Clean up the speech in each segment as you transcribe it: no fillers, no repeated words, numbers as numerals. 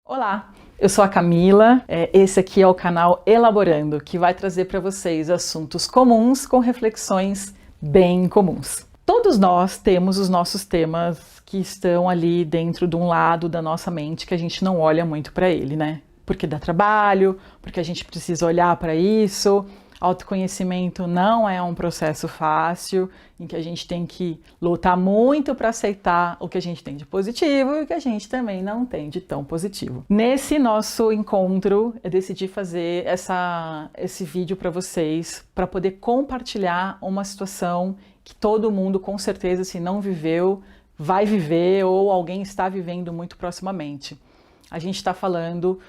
Olá, eu sou a Camila, esse aqui é o canal Elaborando, que vai trazer para vocês assuntos comuns com reflexões bem comuns. Todos nós temos os nossos temas que estão ali dentro de um lado da nossa mente que a gente não olha muito para ele, né? Porque dá trabalho, porque a gente precisa olhar para isso. Autoconhecimento não é um processo fácil, em que a gente tem que lutar muito para aceitar o que a gente tem de positivo e o que a gente também não tem de tão positivo. Nesse nosso encontro, eu decidi fazer esse vídeo para vocês, para poder compartilhar uma situação que todo mundo, com certeza, se não viveu, vai viver ou alguém está vivendo muito proximamente. A gente está falando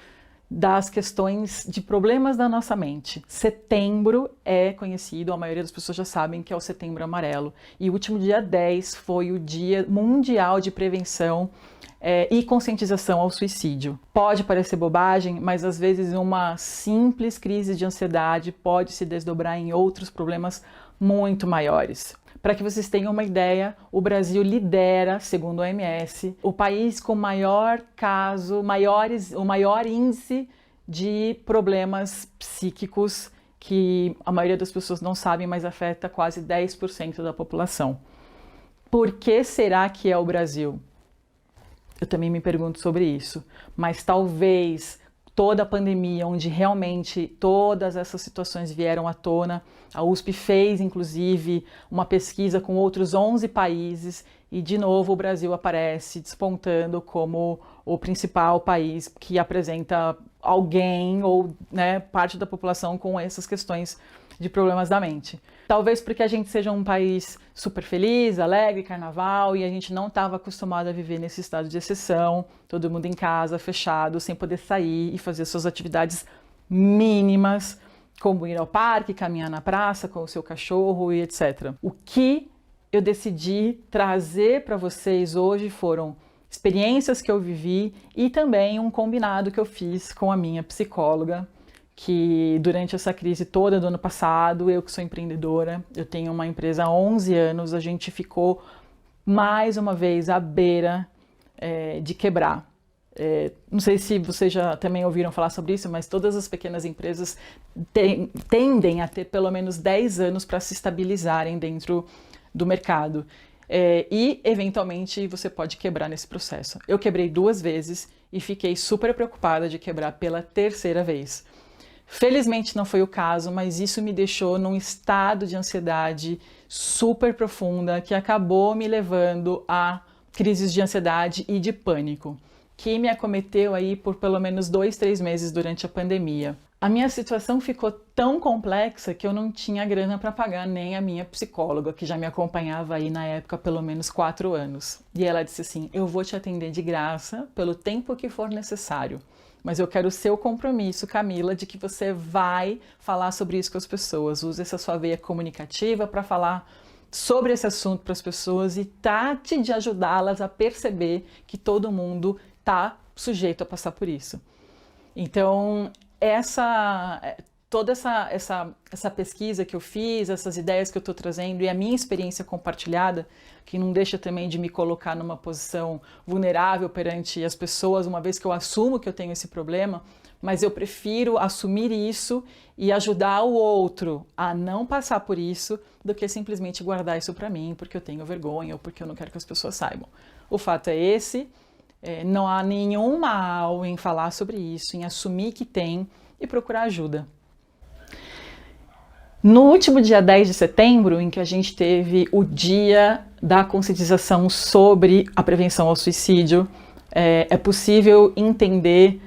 das questões de problemas da nossa mente. Setembro é conhecido, a maioria das pessoas já sabem que é o Setembro Amarelo. E o último dia 10 foi o Dia Mundial de Prevenção e Conscientização ao Suicídio. Pode parecer bobagem, mas às vezes uma simples crise de ansiedade pode se desdobrar em outros problemas muito maiores. Para que vocês tenham uma ideia, o Brasil lidera, segundo a OMS, o país com o maior índice de problemas psíquicos, que a maioria das pessoas não sabem, mas afeta quase 10% da população. Por que será que é o Brasil? Eu também me pergunto sobre isso, mas talvez toda a pandemia, onde realmente todas essas situações vieram à tona, a USP fez, inclusive, uma pesquisa com outros 11 países e, de novo, o Brasil aparece despontando como o principal país que apresenta alguém ou parte da população com essas questões de problemas da mente. Talvez porque a gente seja um país super feliz, alegre, carnaval, e a gente não estava acostumado a viver nesse estado de exceção, todo mundo em casa, fechado, sem poder sair e fazer suas atividades mínimas, como ir ao parque, caminhar na praça com o seu cachorro e etc. O que eu decidi trazer para vocês hoje foram experiências que eu vivi e também um combinado que eu fiz com a minha psicóloga, que durante essa crise toda do ano passado, eu que sou empreendedora, eu tenho uma empresa há 11 anos, a gente ficou mais uma vez à beira de quebrar. Não sei se vocês já também ouviram falar sobre isso, mas todas as pequenas empresas tendem a ter pelo menos 10 anos para se estabilizarem dentro do mercado. E, eventualmente, você pode quebrar nesse processo. Eu quebrei 2 vezes e fiquei super preocupada de quebrar pela 3ª vez. Felizmente não foi o caso, mas isso me deixou num estado de ansiedade super profunda que acabou me levando a crises de ansiedade e de pânico, que me acometeu aí por pelo menos 2, 3 meses durante a pandemia. A minha situação ficou tão complexa que eu não tinha grana para pagar nem a minha psicóloga, que já me acompanhava aí na época há pelo menos 4 anos. E ela disse assim: eu vou te atender de graça pelo tempo que for necessário, mas eu quero o seu compromisso, Camila, de que você vai falar sobre isso com as pessoas. Use essa sua veia comunicativa para falar sobre esse assunto para as pessoas e trate de ajudá-las a perceber que todo mundo está sujeito a passar por isso. Então, toda essa pesquisa que eu fiz, essas ideias que eu estou trazendo e a minha experiência compartilhada, que não deixa também de me colocar numa posição vulnerável perante as pessoas, uma vez que eu assumo que eu tenho esse problema, mas eu prefiro assumir isso e ajudar o outro a não passar por isso do que simplesmente guardar isso para mim porque eu tenho vergonha ou porque eu não quero que as pessoas saibam. O fato é esse. Não há nenhum mal em falar sobre isso, em assumir que tem e procurar ajuda. No último dia 10 de setembro, em que a gente teve o dia da conscientização sobre a prevenção ao suicídio, é possível entender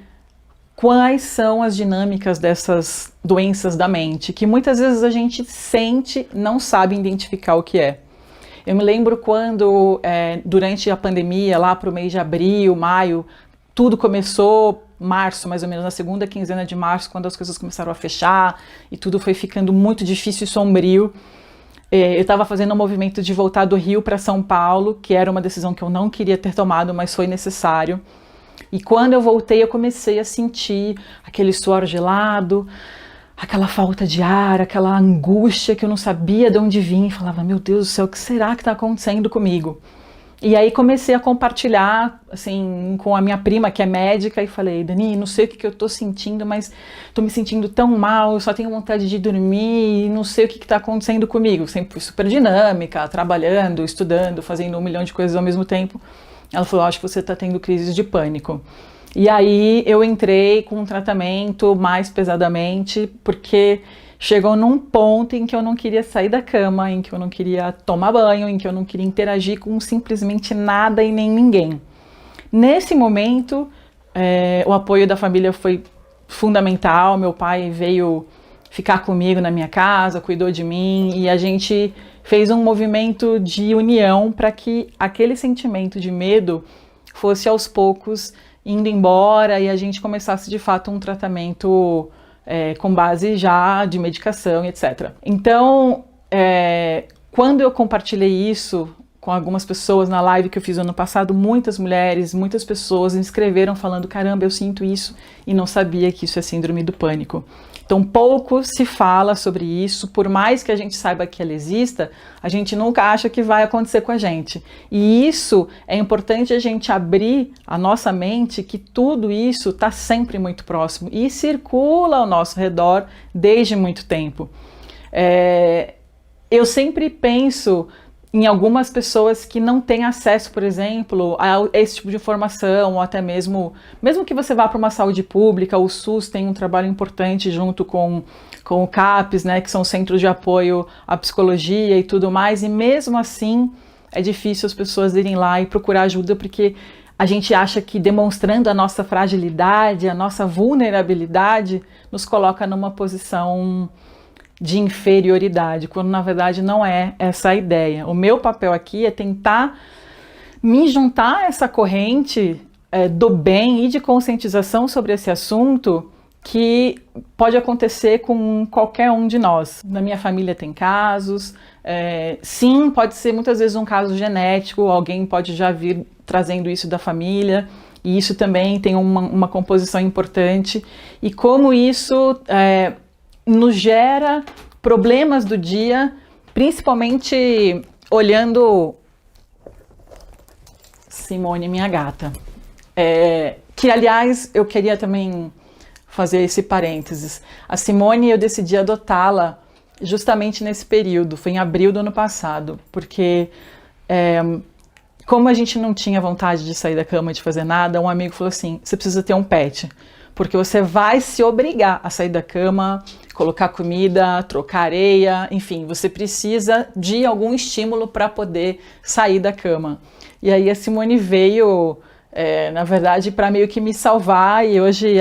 quais são as dinâmicas dessas doenças da mente, que muitas vezes a gente sente, não sabe identificar o que é. Eu me lembro quando, durante a pandemia, lá para o mês de abril, maio, tudo começou, março, mais ou menos, na 2ª quinzena de março, quando as coisas começaram a fechar e tudo foi ficando muito difícil e sombrio. Eu estava fazendo um movimento de voltar do Rio para São Paulo, que era uma decisão que eu não queria ter tomado, mas foi necessário. E quando eu voltei, eu comecei a sentir aquele suor gelado, aquela falta de ar, aquela angústia que eu não sabia de onde vinha, e falava: meu Deus do céu, o que será que está acontecendo comigo? E aí comecei a compartilhar, assim, com a minha prima, que é médica, e falei, Dani, não sei o que eu tô sentindo, mas tô me sentindo tão mal, eu só tenho vontade de dormir, não sei o que tá acontecendo comigo. Sempre fui super dinâmica, trabalhando, estudando, fazendo 1 milhão de coisas ao mesmo tempo. Ela falou, acho que você tá tendo crises de pânico. E aí eu entrei com um tratamento mais pesadamente, porque chegou num ponto em que eu não queria sair da cama, em que eu não queria tomar banho, em que eu não queria interagir com simplesmente nada e nem ninguém. Nesse momento, o apoio da família foi fundamental. Meu pai veio ficar comigo na minha casa, cuidou de mim, e a gente fez um movimento de união para que aquele sentimento de medo fosse aos poucos indo embora e a gente começasse de fato um tratamento com base já de medicação, etc. Então, quando eu compartilhei isso com algumas pessoas na live que eu fiz ano passado, muitas mulheres, muitas pessoas me escreveram falando, caramba, eu sinto isso e não sabia que isso é síndrome do pânico. Então, pouco se fala sobre isso, por mais que a gente saiba que ela exista, a gente nunca acha que vai acontecer com a gente. E isso é importante a gente abrir a nossa mente que tudo isso está sempre muito próximo e circula ao nosso redor desde muito tempo. Eu sempre penso em algumas pessoas que não têm acesso, por exemplo, a esse tipo de informação, ou até mesmo que você vá para uma saúde pública, o SUS tem um trabalho importante junto com o CAPES, né, que são centros de apoio à psicologia e tudo mais, e mesmo assim é difícil as pessoas irem lá e procurar ajuda, porque a gente acha que demonstrando a nossa fragilidade, a nossa vulnerabilidade, nos coloca numa posição de inferioridade, quando na verdade não é essa a ideia. O meu papel aqui é tentar me juntar a essa corrente do bem e de conscientização sobre esse assunto que pode acontecer com qualquer um de nós. Na minha família tem casos, sim, pode ser muitas vezes um caso genético, alguém pode já vir trazendo isso da família, e isso também tem uma composição importante, e como isso nos gera problemas do dia, principalmente olhando Simone, minha gata, que aliás eu queria também fazer esse parênteses. A Simone, eu decidi adotá-la justamente nesse período, foi em abril do ano passado, porque como a gente não tinha vontade de sair da cama, de fazer nada, um amigo falou assim, você precisa ter um pet, porque você vai se obrigar a sair da cama, colocar comida, trocar areia, enfim, você precisa de algum estímulo para poder sair da cama. E aí a Simone veio, na verdade, para meio que me salvar, e hoje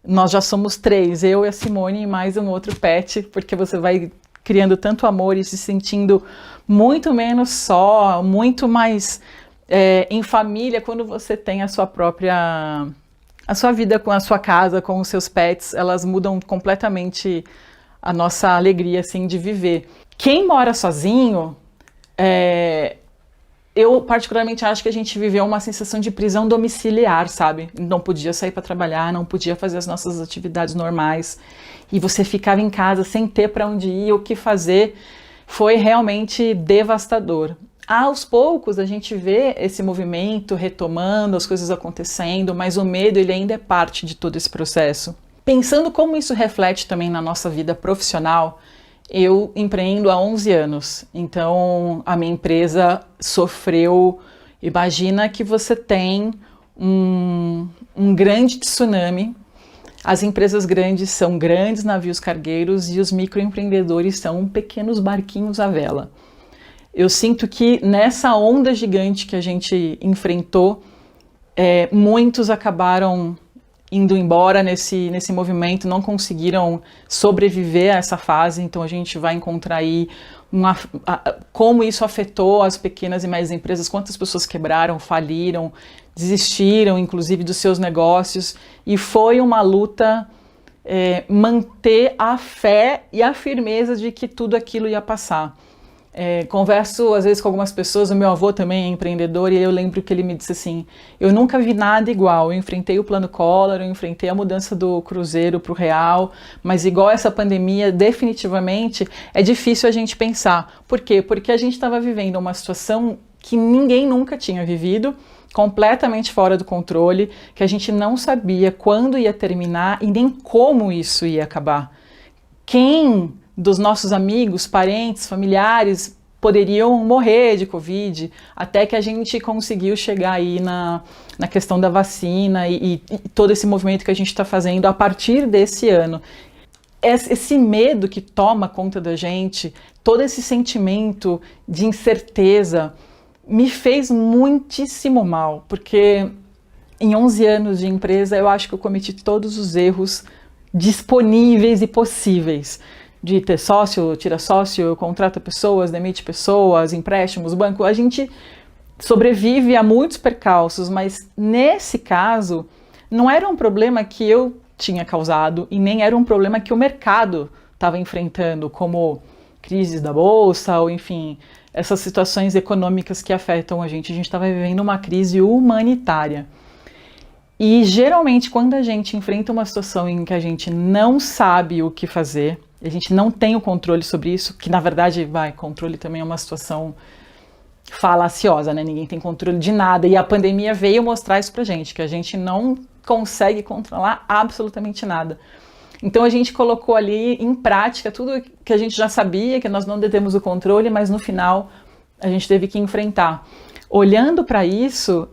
nós já somos 3, eu e a Simone e mais um outro pet, porque você vai criando tanto amor e se sentindo muito menos só, muito mais em família quando você tem a sua vida com a sua casa, com os seus pets, elas mudam completamente a nossa alegria, assim, de viver. Quem mora sozinho, eu particularmente acho que a gente viveu uma sensação de prisão domiciliar, sabe? Não podia sair para trabalhar, não podia fazer as nossas atividades normais, e você ficava em casa sem ter para onde ir, o que fazer, foi realmente devastador. Aos poucos a gente vê esse movimento retomando, as coisas acontecendo, mas o medo ele ainda é parte de todo esse processo. Pensando como isso reflete também na nossa vida profissional, eu empreendo há 11 anos, então a minha empresa sofreu, imagina que você tem um grande tsunami, as empresas grandes são grandes navios cargueiros e os microempreendedores são pequenos barquinhos à vela. Eu sinto que nessa onda gigante que a gente enfrentou, muitos acabaram indo embora nesse movimento, não conseguiram sobreviver a essa fase, então a gente vai encontrar aí como isso afetou as pequenas e médias empresas, quantas pessoas quebraram, faliram, desistiram inclusive dos seus negócios, e foi uma luta manter a fé e a firmeza de que tudo aquilo ia passar. Converso às vezes com algumas pessoas, o meu avô também é empreendedor, e eu lembro que ele me disse assim, eu nunca vi nada igual, eu enfrentei o plano Collor, eu enfrentei a mudança do cruzeiro para o real, mas igual essa pandemia, definitivamente é difícil a gente pensar. Por quê? Porque a gente estava vivendo uma situação que ninguém nunca tinha vivido, completamente fora do controle, que a gente não sabia quando ia terminar e nem como isso ia acabar. Quem dos nossos amigos, parentes, familiares poderiam morrer de Covid, até que a gente conseguiu chegar aí na questão da vacina e todo esse movimento que a gente está fazendo a partir desse ano. Esse medo que toma conta da gente, todo esse sentimento de incerteza, me fez muitíssimo mal, porque em 11 anos de empresa eu acho que eu cometi todos os erros disponíveis e possíveis. De ter sócio, tira sócio, contrata pessoas, demite pessoas, empréstimos, banco. A gente sobrevive a muitos percalços, mas nesse caso não era um problema que eu tinha causado e nem era um problema que o mercado estava enfrentando, como crises da bolsa ou enfim, essas situações econômicas que afetam a gente. A gente estava vivendo uma crise humanitária. E geralmente quando a gente enfrenta uma situação em que a gente não sabe o que fazer, a gente não tem o controle sobre isso, que na verdade, controle também é uma situação falaciosa, né? Ninguém tem controle de nada, e a pandemia veio mostrar isso pra gente, que a gente não consegue controlar absolutamente nada. Então a gente colocou ali em prática tudo que a gente já sabia, que nós não detemos o controle, mas no final a gente teve que enfrentar. Olhando para isso,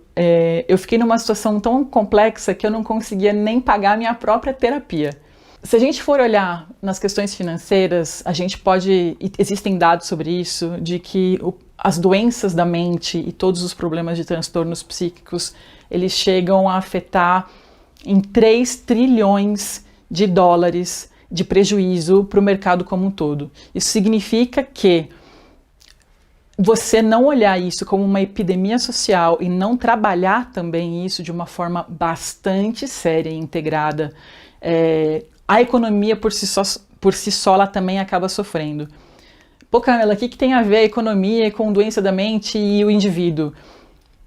eu fiquei numa situação tão complexa que eu não conseguia nem pagar a minha própria terapia. Se a gente for olhar nas questões financeiras, existem dados sobre isso, de que as doenças da mente e todos os problemas de transtornos psíquicos, eles chegam a afetar em 3 trilhões de dólares de prejuízo para o mercado como um todo. Isso significa que você não olhar isso como uma epidemia social e não trabalhar também isso de uma forma bastante séria e integrada, a economia por si só ela também acaba sofrendo. Pô, Camila, o que tem a ver a economia com doença da mente e o indivíduo?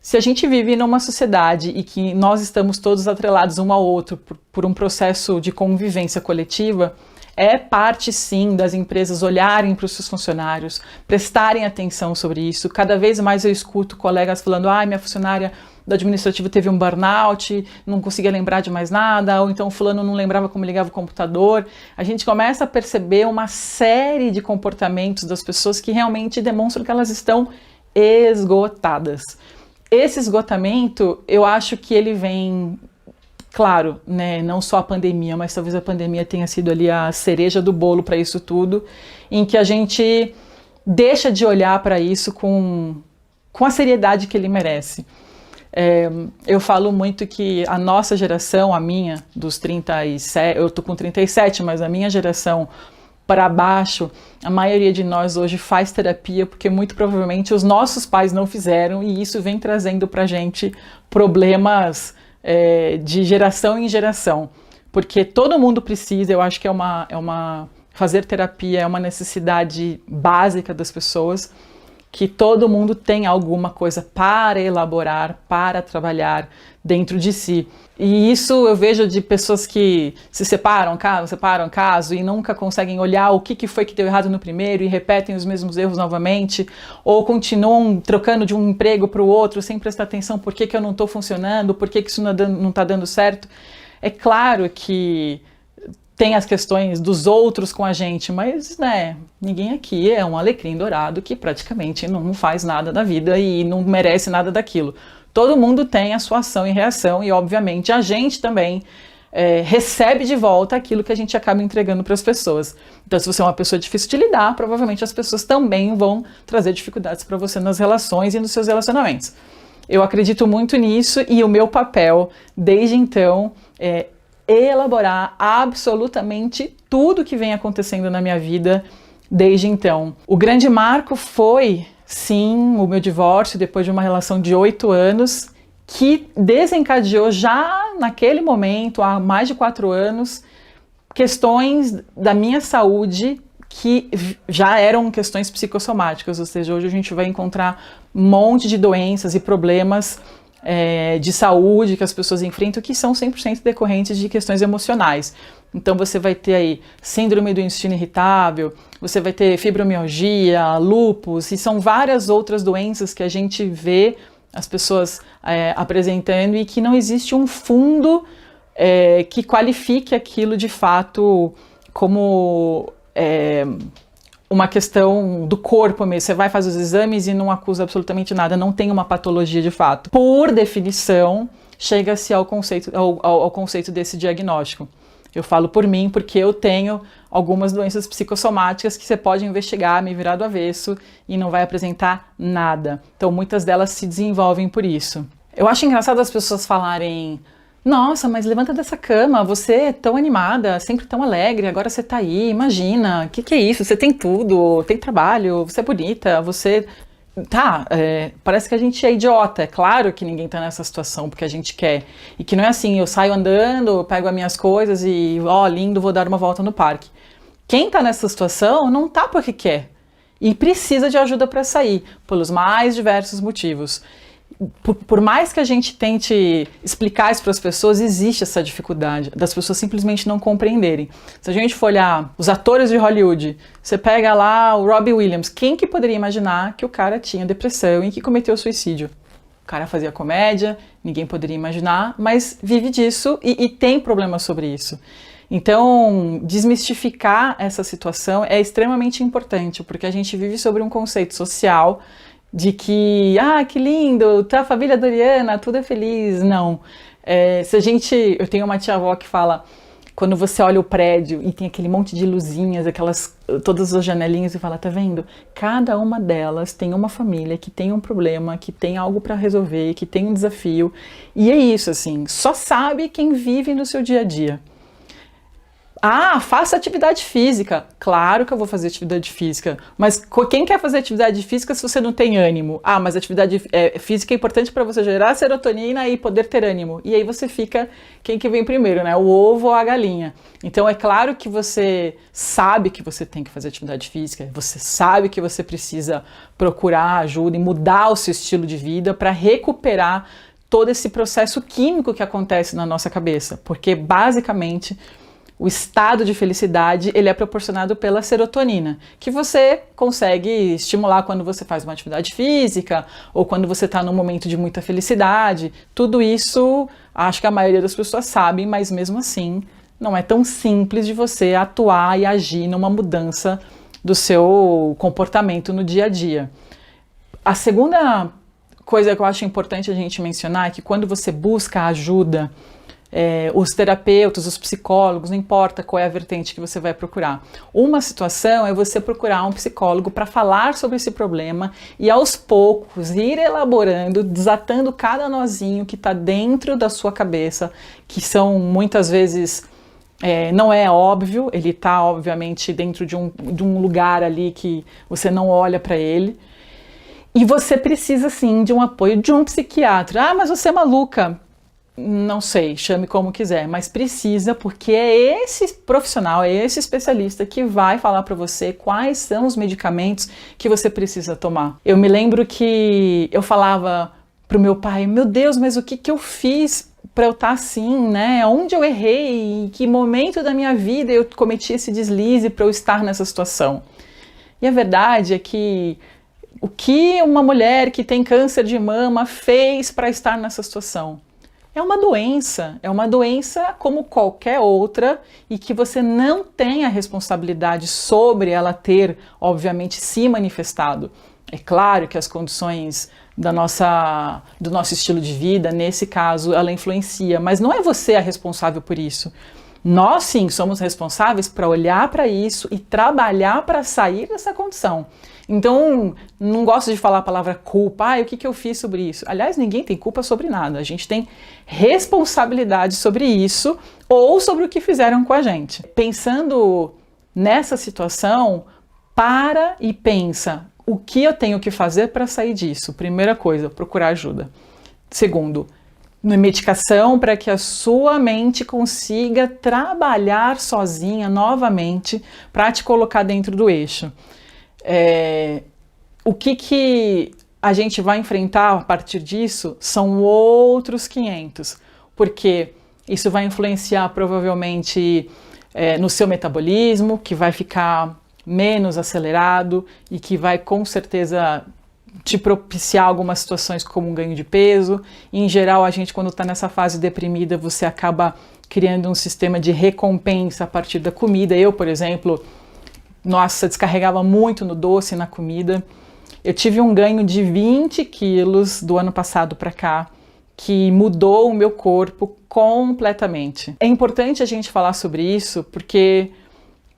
Se a gente vive numa sociedade e que nós estamos todos atrelados um ao outro por um processo de convivência coletiva, é parte sim das empresas olharem para os seus funcionários, prestarem atenção sobre isso. Cada vez mais eu escuto colegas falando, minha funcionária do administrativo teve um burnout, não conseguia lembrar de mais nada, ou então o fulano não lembrava como ligava o computador. A gente começa a perceber uma série de comportamentos das pessoas que realmente demonstram que elas estão esgotadas. Esse esgotamento, eu acho que ele vem, claro, né, não só a pandemia, mas talvez a pandemia tenha sido ali a cereja do bolo para isso tudo, em que a gente deixa de olhar para isso com a seriedade que ele merece. Eu falo muito que a nossa geração, a minha, dos 37, eu tô com 37, mas a minha geração para baixo, a maioria de nós hoje faz terapia porque muito provavelmente os nossos pais não fizeram, e isso vem trazendo pra gente problemas de geração em geração, porque todo mundo precisa. Eu acho que fazer terapia é uma necessidade básica das pessoas, que todo mundo tem alguma coisa para elaborar, para trabalhar dentro de si. E isso eu vejo de pessoas que se separam caso e nunca conseguem olhar o que foi que deu errado no primeiro e repetem os mesmos erros novamente, ou continuam trocando de um emprego para o outro sem prestar atenção por que eu não estou funcionando, por que isso não está dando certo. É claro que tem as questões dos outros com a gente, mas né, ninguém aqui é um alecrim dourado que praticamente não faz nada da vida e não merece nada daquilo. Todo mundo tem a sua ação e reação, e obviamente a gente também recebe de volta aquilo que a gente acaba entregando para as pessoas. Então, se você é uma pessoa difícil de lidar, provavelmente as pessoas também vão trazer dificuldades para você nas relações e nos seus relacionamentos. Eu acredito muito nisso, e o meu papel desde então é elaborar absolutamente tudo que vem acontecendo na minha vida desde então. O grande marco foi, sim, o meu divórcio depois de uma relação de 8 anos, que desencadeou já naquele momento, há mais de 4 anos, questões da minha saúde que já eram questões psicossomáticas, ou seja, hoje a gente vai encontrar um monte de doenças e problemas de saúde que as pessoas enfrentam que são 100% decorrentes de questões emocionais. Então você vai ter aí síndrome do intestino irritável, você vai ter fibromialgia, lúpus, e são várias outras doenças que a gente vê as pessoas apresentando e que não existe um fundo que qualifique aquilo de fato como uma questão do corpo mesmo. Você vai fazer os exames e não acusa absolutamente nada, não tem uma patologia de fato. Por definição, chega-se ao conceito desse diagnóstico. Eu falo por mim porque eu tenho algumas doenças psicossomáticas que você pode investigar, me virar do avesso e não vai apresentar nada. Então muitas delas se desenvolvem por isso. Eu acho engraçado as pessoas falarem: nossa, mas levanta dessa cama, você é tão animada, sempre tão alegre, agora você tá aí, imagina, o que é isso? Você tem tudo, tem trabalho, você é bonita, você... Tá, parece que a gente é idiota. É claro que ninguém tá nessa situação porque a gente quer. E que não é assim, eu saio andando, pego as minhas coisas e, lindo, vou dar uma volta no parque. Quem tá nessa situação não tá porque quer. E precisa de ajuda para sair, pelos mais diversos motivos. Por mais que a gente tente explicar isso para as pessoas, existe essa dificuldade das pessoas simplesmente não compreenderem. Se a gente for olhar os atores de Hollywood, você pega lá o Robbie Williams, quem que poderia imaginar que o cara tinha depressão e que cometeu suicídio? O cara fazia comédia, ninguém poderia imaginar, mas vive disso e tem problemas sobre isso. Então, desmistificar essa situação é extremamente importante, porque a gente vive sobre um conceito social de que, que lindo, tá a família Doriana, tudo é feliz. Não. Eu tenho uma tia-avó que fala, quando você olha o prédio e tem aquele monte de luzinhas, todas as janelinhas, e fala, tá vendo? Cada uma delas tem uma família que tem um problema, que tem algo para resolver, que tem um desafio. E é isso, assim, só sabe quem vive no seu dia a dia. Faça atividade física. Claro que eu vou fazer atividade física, mas quem quer fazer atividade física se você não tem ânimo? Mas atividade física é importante para você gerar serotonina e poder ter ânimo. E aí você fica, quem que vem primeiro, né? O ovo ou a galinha? Então é claro que você sabe que você tem que fazer atividade física, você sabe que você precisa procurar ajuda e mudar o seu estilo de vida para recuperar todo esse processo químico que acontece na nossa cabeça, porque basicamente o estado de felicidade, ele é proporcionado pela serotonina, que você consegue estimular quando você faz uma atividade física, ou quando você está num momento de muita felicidade. Tudo isso, acho que a maioria das pessoas sabe, mas mesmo assim, não é tão simples de você atuar e agir numa mudança do seu comportamento no dia a dia. A segunda coisa que eu acho importante a gente mencionar é que quando você busca ajuda, os terapeutas, os psicólogos, não importa qual é a vertente que você vai procurar. Uma situação é você procurar um psicólogo para falar sobre esse problema e aos poucos ir elaborando, desatando cada nozinho que está dentro da sua cabeça, que são muitas vezes, não é óbvio, ele está obviamente dentro de um lugar ali que você não olha para ele. E você precisa sim de um apoio de um psiquiatra. Mas você é maluca. Não sei, chame como quiser, mas precisa, porque é esse profissional, é esse especialista que vai falar para você quais são os medicamentos que você precisa tomar. Eu me lembro que eu falava pro meu pai, meu Deus, mas o que eu fiz para eu estar assim, né? Onde eu errei? Em que momento da minha vida eu cometi esse deslize para eu estar nessa situação? E a verdade é que o que uma mulher que tem câncer de mama fez para estar nessa situação? É uma doença como qualquer outra e que você não tem a responsabilidade sobre ela ter, obviamente, se manifestado. É claro que as condições do nosso estilo de vida, nesse caso, ela influencia, mas não é você a responsável por isso. Nós, sim, somos responsáveis para olhar para isso e trabalhar para sair dessa condição. Então, não gosto de falar a palavra culpa. O que eu fiz sobre isso? Aliás, ninguém tem culpa sobre nada. A gente tem responsabilidade sobre isso ou sobre o que fizeram com a gente. Pensando nessa situação, para e pensa o que eu tenho que fazer para sair disso. Primeira coisa, procurar ajuda. Segundo, medicação para que a sua mente consiga trabalhar sozinha novamente para te colocar dentro do eixo. O que a gente vai enfrentar a partir disso são outros 500, porque isso vai influenciar provavelmente no seu metabolismo, que vai ficar menos acelerado e que vai com certeza te propiciar algumas situações como um ganho de peso. E, em geral, a gente, quando está nessa fase deprimida, você acaba criando um sistema de recompensa a partir da comida. Eu, por exemplo, nossa, descarregava muito no doce, na comida. Eu tive um ganho de 20 quilos do ano passado para cá, que mudou o meu corpo completamente. É importante a gente falar sobre isso, porque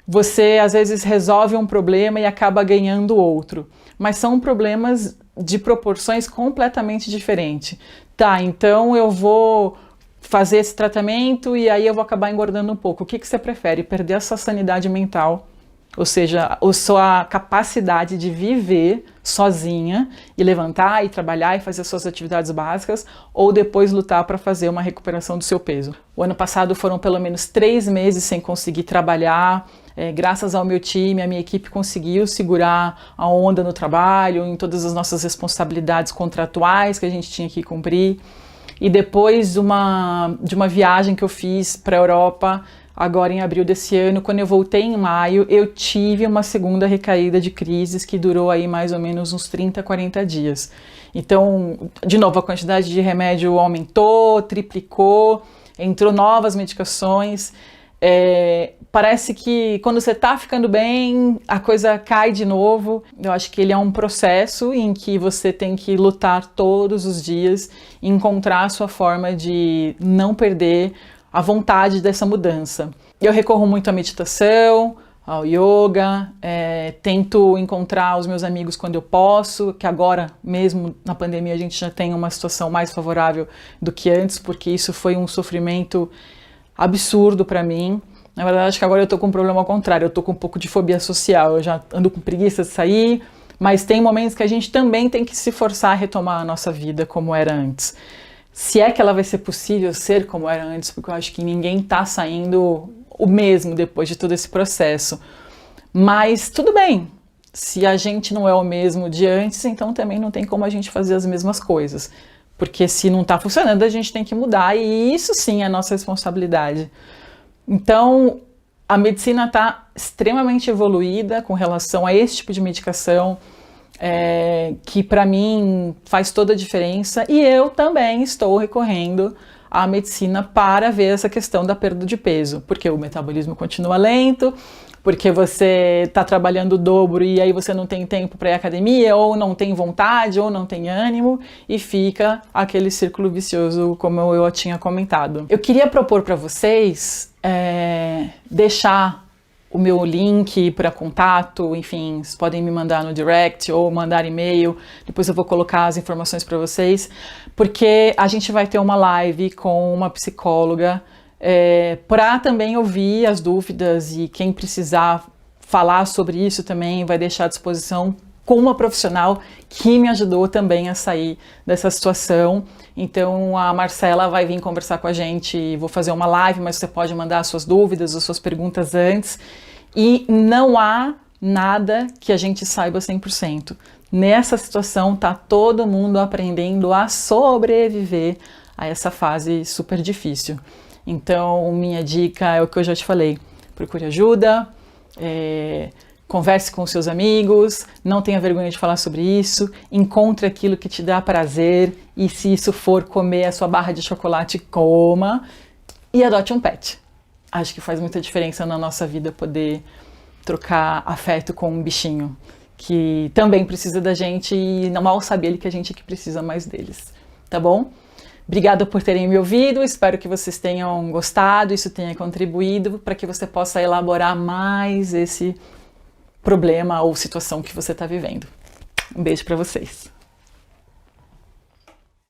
você às vezes resolve um problema e acaba ganhando outro, mas são problemas de proporções completamente diferentes. Tá, então eu vou fazer esse tratamento e aí eu vou acabar engordando um pouco. O que você prefere? Perder a sua sanidade mental, ou seja, a sua capacidade de viver sozinha e levantar e trabalhar e fazer suas atividades básicas, ou depois lutar para fazer uma recuperação do seu peso? O ano passado foram pelo menos 3 meses sem conseguir trabalhar. Graças ao meu time, a minha equipe conseguiu segurar a onda no trabalho, em todas as nossas responsabilidades contratuais que a gente tinha que cumprir. E depois de uma viagem que eu fiz para a Europa, agora em abril desse ano, quando eu voltei em maio, eu tive uma segunda recaída de crises que durou aí mais ou menos uns 30, 40 dias. Então, de novo, a quantidade de remédio aumentou, triplicou, entrou novas medicações. Parece que quando você tá ficando bem, a coisa cai de novo. Eu acho que ele é um processo em que você tem que lutar todos os dias, encontrar a sua forma de não perder a vontade dessa mudança. Eu recorro muito à meditação, ao yoga, tento encontrar os meus amigos quando eu posso, que agora, mesmo na pandemia, a gente já tem uma situação mais favorável do que antes, porque isso foi um sofrimento absurdo para mim. Na verdade, acho que agora eu tô com um problema ao contrário, eu tô com um pouco de fobia social, eu já ando com preguiça de sair, mas tem momentos que a gente também tem que se forçar a retomar a nossa vida como era antes. Se é que ela vai ser possível ser como era antes, porque eu acho que ninguém tá saindo o mesmo depois de todo esse processo. Mas tudo bem, se a gente não é o mesmo de antes, então também não tem como a gente fazer as mesmas coisas. Porque se não tá funcionando, a gente tem que mudar, e isso sim é a nossa responsabilidade. Então, a medicina está extremamente evoluída com relação a esse tipo de medicação, que para mim faz toda a diferença, e eu também estou recorrendo à medicina para ver essa questão da perda de peso, porque o metabolismo continua lento, porque você está trabalhando o dobro e aí você não tem tempo para ir à academia, ou não tem vontade, ou não tem ânimo, e fica aquele círculo vicioso, como eu tinha comentado. Eu queria propor para vocês deixar o meu link para contato, enfim, vocês podem me mandar no direct ou mandar e-mail, depois eu vou colocar as informações para vocês, porque a gente vai ter uma live com uma psicóloga para também ouvir as dúvidas, e quem precisar falar sobre isso também vai deixar à disposição com uma profissional que me ajudou também a sair dessa situação. Então a Marcela vai vir conversar com a gente, vou fazer uma live, mas você pode mandar as suas dúvidas, as suas perguntas antes, e não há nada que a gente saiba 100%. Nessa situação tá todo mundo aprendendo a sobreviver a essa fase super difícil. Então minha dica é o que eu já te falei, procure ajuda, converse com seus amigos, não tenha vergonha de falar sobre isso, encontre aquilo que te dá prazer, e se isso for comer a sua barra de chocolate, coma, e adote um pet. Acho que faz muita diferença na nossa vida poder trocar afeto com um bichinho, que também precisa da gente, e mal sabe ele que a gente é que precisa mais deles, tá bom? Obrigada por terem me ouvido, espero que vocês tenham gostado, isso tenha contribuído para que você possa elaborar mais esse problema ou situação que você está vivendo. Um beijo para vocês.